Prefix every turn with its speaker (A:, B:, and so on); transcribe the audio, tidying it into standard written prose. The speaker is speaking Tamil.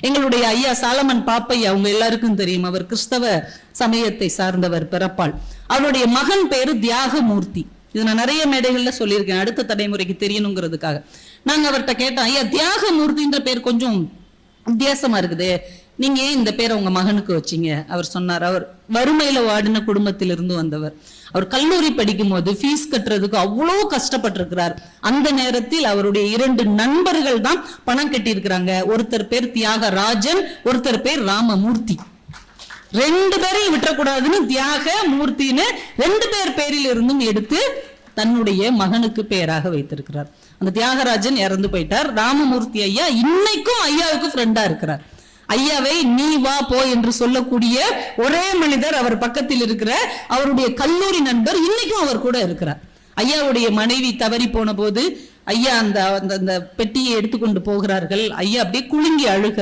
A: எங்களுடைய ஐயா சாலமன் பாப்பையா அவங்க எல்லாருக்கும் தெரியும், அவர் கிறிஸ்தவ சமயத்தை சார்ந்தவர் பிறப்பால். அவருடைய மகன் பேரு தியாகமூர்த்தி. இது நான் நிறைய மேடைகள்ல சொல்லியிருக்கேன், அடுத்த தலைமுறைக்கு தெரியணுங்கிறதுக்காக. நாங்க அவர்கிட்ட கேட்டோம், ஐயா தியாகமூர்த்தின்ற பேர் கொஞ்சம் வித்தியாசமா இருக்குது, நீங்க ஏன் இந்த பேரை உங்க மகனுக்கு வச்சீங்க? அவர் சொன்னார், அவர் வறுமையில வாடின குடும்பத்திலிருந்து வந்தவர். அவர் கல்லூரி படிக்கும் போது ஃபீஸ் கட்டுறதுக்கு அவ்வளோ கஷ்டப்பட்டிருக்கிறார். அந்த நேரத்தில் அவருடைய 2 நண்பர்கள் தான் பணம் கட்டியிருக்கிறாங்க. ஒருத்தர் பேர் தியாகராஜன், ஒருத்தர் பேர் ராமமூர்த்தி. 2 பேரையும் விட்டுறக்கூடாதுன்னு தியாக மூர்த்தின்னு 2 பேர் பேரில் இருந்தும் எடுத்து தன்னுடைய மகனுக்கு பெயராக வைத்திருக்கிறார். அந்த தியாகராஜன் இறந்து போயிட்டார். ராமமூர்த்தி ஐயா இன்னைக்கும் ஐயாவுக்கு ஃப்ரெண்டா இருக்கிறார். ஐயாவை நீ வா போ என்று சொல்லக்கூடிய ஒரே மனிதர் அவர் பக்கத்தில் இருக்கிற அவருடைய கல்லூரி நண்பர் இன்னைக்கும் அவர் கூட இருக்கிறார். ஐயாவுடைய மனைவி தவறி போன போது ஐயா அந்த பெட்டியை எடுத்துக்கொண்டு போகிறார்கள். ஐயா அப்படியே குலுங்கி அழுகிறார்.